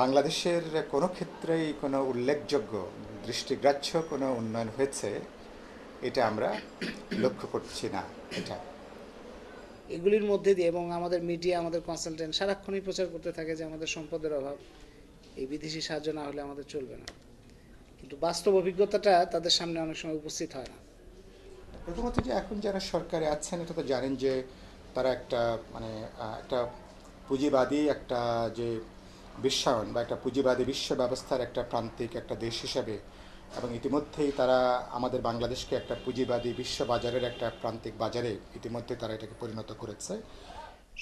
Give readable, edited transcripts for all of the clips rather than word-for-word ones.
বাংলাদেশের কোনো ক্ষেত্রেই কোনো উল্লেখযোগ্য দৃষ্টিগ্রাহ্য কোনো উন্নয়ন হয়েছে এটা আমরা লক্ষ্য করছি না। এটা এগুলির মধ্যে দিয়ে এবং আমাদের মিডিয়া, আমাদের কনসালটেন্ট সারাক্ষণই প্রচার করতে থাকে যে আমাদের সম্পদের অভাব, এই বিদেশি সাহায্য না হলে আমাদের চলবে না, কিন্তু বাস্তব অভিজ্ঞতাটা তাদের সামনে অনেক সময় উপস্থিত হয় না। প্রথমত যে এখন যারা সরকারে আছেন এটা তো জানেন যে তারা একটা একটা পুঁজিবাদী একটা যে বিশ্বায়ন বা একটা পুঁজিবাদী বিশ্ব ব্যবস্থার একটা প্রান্তিক একটা দেশ হিসাবে, এবং ইতিমধ্যেই তারা আমাদের বাংলাদেশকে একটা পুঁজিবাদী বিশ্ব বাজারের একটা প্রান্তিক বাজারে ইতিমধ্যে তারা এটাকে পরিণত করেছে।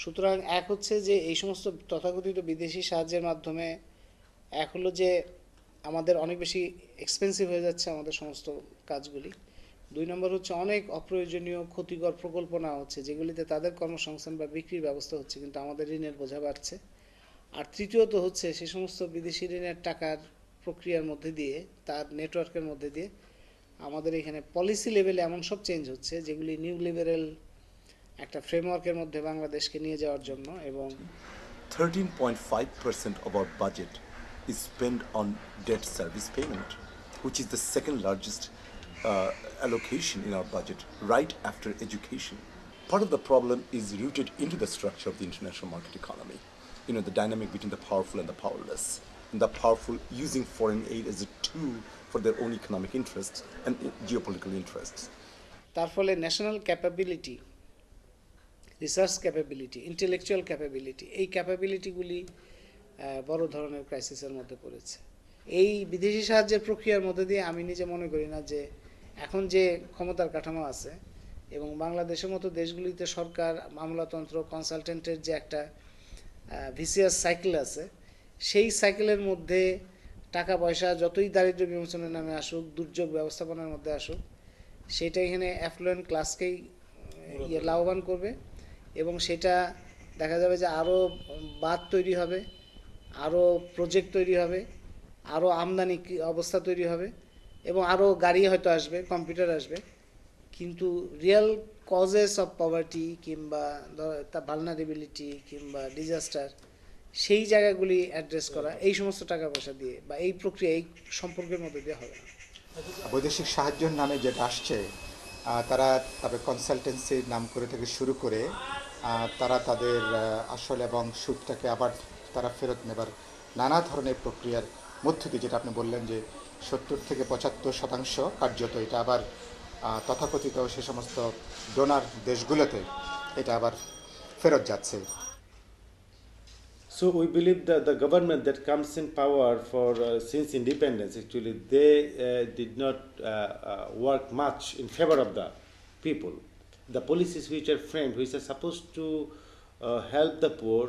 সুতরাং এক হচ্ছে যে এই সমস্ত তথাকথিত বিদেশি সাহায্যের মাধ্যমে এক হলো যে আমাদের অনেক বেশি এক্সপেন্সিভ হয়ে যাচ্ছে আমাদের সমস্ত কাজগুলি। দুই নম্বর হচ্ছে অনেক অপ্রয়োজনীয় ক্ষতিকর প্রকল্প নেওয়া হচ্ছে যেগুলিতে তাদের কর্মসংস্থান বা বিক্রির ব্যবস্থা হচ্ছে কিন্তু আমাদের ঋণের বোঝা বাড়ছে। আর তৃতীয়ত হচ্ছে সে সমস্ত বিদেশি ঋণের টাকার প্রক্রিয়ার মধ্যে দিয়ে, তার নেটওয়ার্কের মধ্যে দিয়ে আমাদের এখানে পলিসি লেভেলে এমন সব চেঞ্জ হচ্ছে যেগুলি নিউ লিবারেল একটা ফ্রেমওয়ার্কের মধ্যে বাংলাদেশকে নিয়ে যাওয়ার জন্য। এবং 13.5% of our budget is spent on debt service payment, which is the second largest allocation in our budget, right after education. Part of the problem is rooted into the structure of the international market economy. You know, the dynamic between the powerful and the powerless, and the powerful using foreign aid as a tool for their own economic interests and geopolitical interests. তার ফলে national capability, research capability, intellectual capability, এই ক্যাপাবিলিটিগুলি বড় ধরনের ক্রাইসিসের মধ্যে পড়েছে। এই বিদেশি সাহায্যের প্রক্রিয়ার মধ্যে দিয়ে আমি নিজে মনে করি না যে এখন যে ক্ষমতার কাঠামো আছে এবং বাংলাদেশের মতো দেশগুলিতে সরকার, আমলাতন্ত্র, কনসালটেন্টের যে একটা ভিসিয়াস সাইকেল আছে, সেই সাইকেলের মধ্যে টাকা পয়সা যতই দারিদ্র্য বিমোচনের নামে আসুক, দুর্যোগ ব্যবস্থাপনার মধ্যে আসুক, সেটা এখানে অ্যাফ্লুয়েন্ট ক্লাসকেই লাভবান করবে এবং সেটা দেখা যাবে যে আরও বাঁধ তৈরি হবে, আরও প্রজেক্ট তৈরি হবে, আরও আমদানি অবস্থা তৈরি হবে এবং আরও গাড়ি হয়তো আসবে, কম্পিউটার আসবে, কিন্তু রিয়েল কজেস অফ পভার্টি কিংবা ভালনারেবিলিটি কিংবা ডিজাস্টার, সেই জায়গাগুলি অ্যাড্রেস করা এই সমস্ত টাকা পয়সা দিয়ে বা এই প্রক্রিয়া, এই সম্পর্কের মধ্যে দিয়ে হবে না। বৈদেশিক সাহায্যের নামে যেটা আসছে, তারা তবে কনসালটেন্সির নাম করে থেকে শুরু করে তারা তাদের আসল এবং সুদটাকে আবার তারা ফেরত নেবার নানা ধরনের প্রক্রিয়ার মধ্য দিয়ে, যেটা আপনি বললেন যে 70 থেকে 75% কার্যত এটা আবার তথাকথিত সে সমস্ত ডোনার দেশগুলোতে এটা আবার ফেরত যাচ্ছে। So we believe that the government that comes in power for since independence, actually they did not work much in favor of the people. The policies which are framed, which are supposed to help the poor,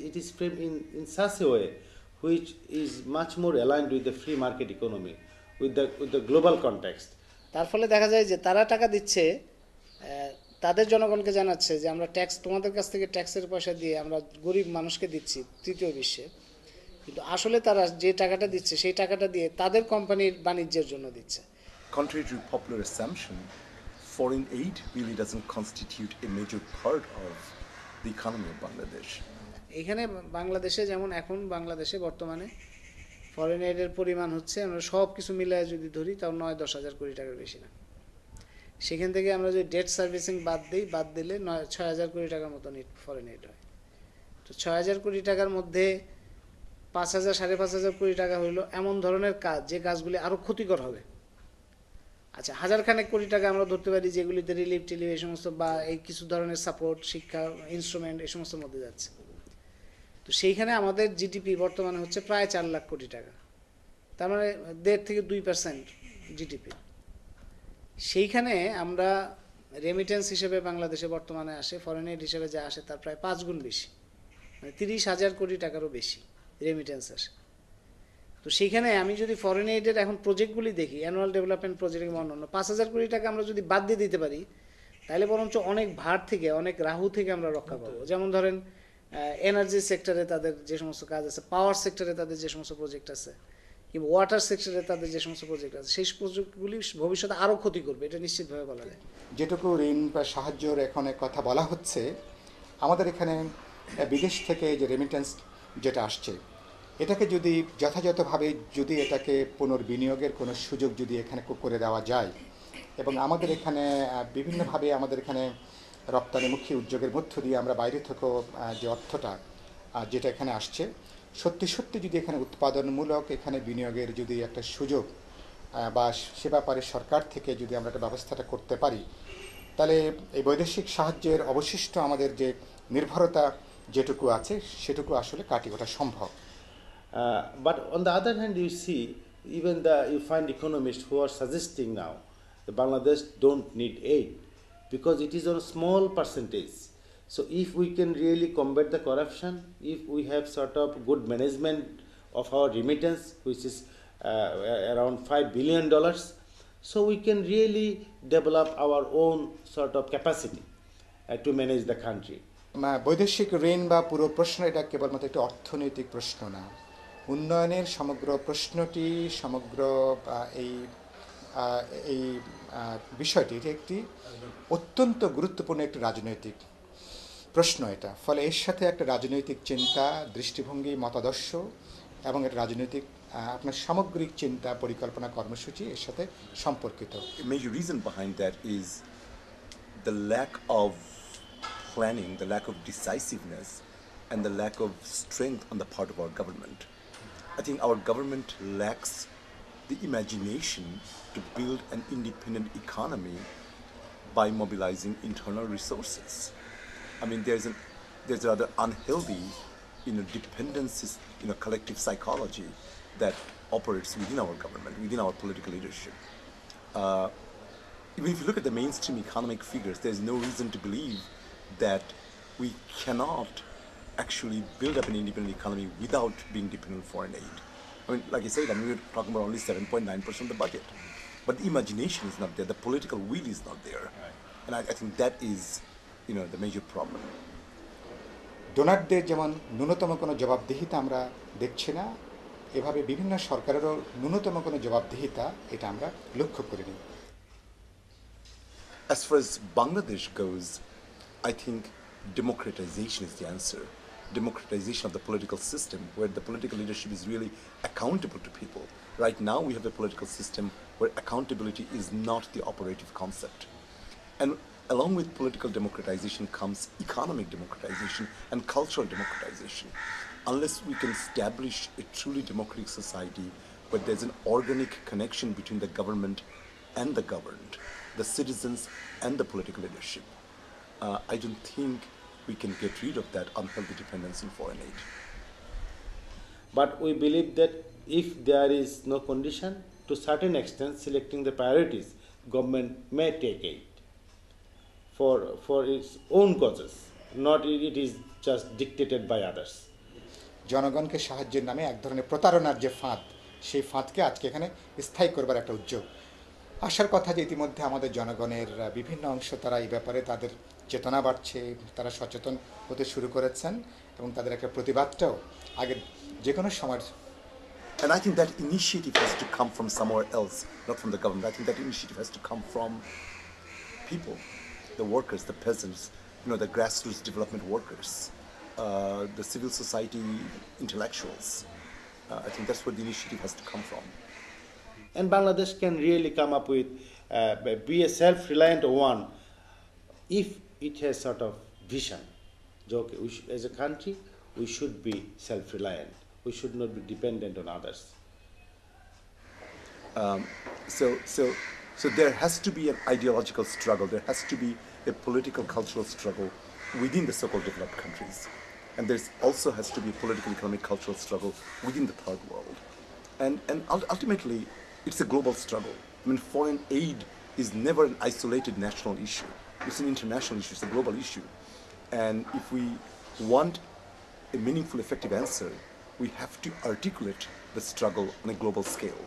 it is framed in such a way which is much more aligned with the free market economy, with the global context. তার ফলে দেখা যায় যে তারা টাকা দিচ্ছে, তাদের জনগণকে জানাচ্ছে যে আমরা ট্যাক্স, তোমাদের কাছ থেকে ট্যাক্সের পয়সা দিয়ে আমরা গরিব মানুষকে দিচ্ছি তৃতীয় বিশ্বে, কিন্তু আসলে তারা যে টাকাটা দিচ্ছে সেই টাকাটা দিয়ে তাদের কোম্পানির বাণিজ্যের জন্য দিচ্ছে। Contrary to popular assumption, foreign aid really doesn't constitute a major part of the economy of Bangladesh. এখানে বাংলাদেশে যেমন এখন বাংলাদেশে বর্তমানে ফরেন এডের পরিমাণ হচ্ছে, আমরা সব কিছু মিলায় যদি ধরি তাও 9-10 হাজার কোটি টাকার বেশি না। সেখান থেকে আমরা যদি ডেট সার্ভিসিং বাদ দিলে 6,000 কোটি টাকার মতো ফরেন এড হয়। তো 6,000 কোটি টাকার মধ্যে 5,000-5,500 কোটি টাকা হইল এমন ধরনের কাজ যে কাজগুলি আরও ক্ষতিকর হবে। আচ্ছা, 1,000 কোটি টাকা আমরা ধরতে পারি যেগুলিতে রিলিফ টিলিফ এই সমস্ত বা এই কিছু ধরনের সাপোর্ট, শিক্ষা, ইনস্ট্রুমেন্ট এই সমস্ত মধ্যে যাচ্ছে। তো সেইখানে আমাদের জিডিপি বর্তমানে হচ্ছে প্রায় 4 লাখ কোটি টাকা, তার মানে 1.5 থেকে 2% জিডিপি। সেইখানে আমরা রেমিটেন্স হিসেবে বাংলাদেশে বর্তমানে আসে, ফরেন এড হিসেবে যা আসে তার প্রায় 5 গুণ বেশি, মানে 30,000 কোটি টাকারও বেশি রেমিটেন্স আসে। তো সেইখানে আমি যদি ফরেন এডের এখন প্রজেক্টগুলি দেখি, অ্যানুয়াল ডেভেলপমেন্ট প্রজেক্ট এবং অন্যান্য, 5,000 কোটি টাকা আমরা যদি বাদ দিয়ে দিতে পারি তাহলে বরঞ্চ অনেক ভার থেকে, অনেক রাহু থেকে আমরা রক্ষা পাবো। যেমন ধরেন এনার্জি সেক্টরে তাদের যে সমস্ত কাজ আছে, পাওয়ার সেক্টরে তাদের যে সমস্ত প্রজেক্ট আছে, কিংবা ওয়াটার সেক্টরে তাদের যে সমস্ত প্রজেক্ট আছে, সেই প্রজেক্টগুলি ভবিষ্যতে আরও ক্ষতি করবে, এটা নিশ্চিতভাবে বলা যায়। যেটুকু ঋণ বা সাহায্যের এখানে কথা বলা হচ্ছে, আমাদের এখানে বিদেশ থেকে যে রেমিটেন্স যেটা আসছে, এটাকে যদি যথাযথভাবে যদি এটাকে পুনর্বিনিয়োগের কোনো সুযোগ যদি এখানে করে দেওয়া যায়, এবং আমাদের এখানে বিভিন্নভাবে আমাদের এখানে রপ্তানিমুখী উদ্যোগের মধ্য দিয়ে আমরা বাইরে থেকেও যে অর্থটা যেটা এখানে আসছে, সত্যি সত্যি যদি এখানে উৎপাদনমূলক এখানে বিনিয়োগের যদি একটা সুযোগ বা সে ব্যাপারে সরকার থেকে যদি আমরা একটা ব্যবস্থাটা করতে পারি, তাহলে এই বৈদেশিক সাহায্যের অবশিষ্ট আমাদের যে নির্ভরতা যেটুকু আছে সেটুকু আসলে কাটিয়ে ওঠা সম্ভব। But on the other hand, you see, even you find economists who are suggesting now that Bangladesh don't need aid because it is on a small percentage. So if we can really combat the corruption, if we have sort of good management of our remittance, which is around $5 billion, so we can really develop our own sort of capacity to manage the country. বৈদেশিক ঋণ বা পুরো প্রশ্ন এটা কেবলমাত্র একটি অর্থনৈতিক প্রশ্ন না, উন্নয়নের সমগ্র প্রশ্নটি, সমগ্র এই এই বিষয়টি এটা একটি অত্যন্ত গুরুত্বপূর্ণ একটি রাজনৈতিক প্রশ্ন এটা। ফলে এর সাথে একটা রাজনৈতিক চিন্তা, দৃষ্টিভঙ্গি, মতাদর্শ এবং একটা রাজনৈতিক আপনার সামগ্রিক চিন্তা, পরিকল্পনা, কর্মসূচি এর সাথে সম্পর্কিত। A major reason behind that is the lack of planning, the lack of decisiveness, and the lack of strength on the part of our government. I think our government lacks the imagination to build an independent economy by mobilizing internal resources. I mean, there's a rather unhealthy, dependency, collective psychology that operates within our government, within our political leadership. Even if you look at the mainstream economic figures, there's no reason to believe that we cannot actually build up an independent economy without being dependent on foreign aid. I mean, like I said, we're talking about only 7.9% of the budget. But the imagination is not there, the political will is not there. Right. And I think that is, the major problem. ডোনারদের যেমন ন্যূনতম কোনো জবাবদিহিতা আমরা দেখছি না, এভাবে বিভিন্ন সরকারেরও ন্যূনতম কোনো জবাবদিহিতা এটা আমরা লক্ষ্য করিনি। As far as Bangladesh goes, I think democratization is the answer. Democratization of the political system, where the political leadership is really accountable to people. Right now we have a political system where accountability is not the operative concept. And along with political democratization comes economic democratization and cultural democratization. Unless we can establish a truly democratic society where there's an organic connection between the government and the governed, the citizens and the political leadership, I don't think we can get rid of that unhealthy dependence on foreign aid. But we believe that if there is no condition, to certain extent selecting the priorities, government may take aid for its own causes, not it is just dictated by others. জনগণকে সাহায্যের নামে এক ধরনের প্রতারণার যে ফাঁদ, সেই ফাঁদকে আজকে এখানে স্থায়ী করবার একটা উদ্যোগ। আসার কথা যে ইতিমধ্যে আমাদের জনগণের বিভিন্ন অংশ তারা এই ব্যাপারে তাদের চেতনা বাড়ছে, তারা সচেতন হতে শুরু করেছেন এবং তাদের একটা প্রতিবাদটাও আগের যে কোনো সময়। And I think that initiative has to come from somewhere else, not from the government. I think that initiative has to come from people, the workers, the peasants, the grassroots development workers, the civil society intellectuals. I think that's where the initiative has to come from. And Bangladesh can really come up with, be a self-reliant one if it has sort of vision. Okay, as a country, we should be self-reliant. We should not be dependent on others. So there has to be an ideological struggle. There has to be a political, cultural struggle within the so-called developed countries. And there also has to be a political, economic, cultural struggle within the third world. And ultimately, it's a global struggle. I mean, foreign aid is never an isolated national issue. It's an international issue. It's a global issue. And if we want a meaningful, effective answer, we have to articulate the struggle on a global scale.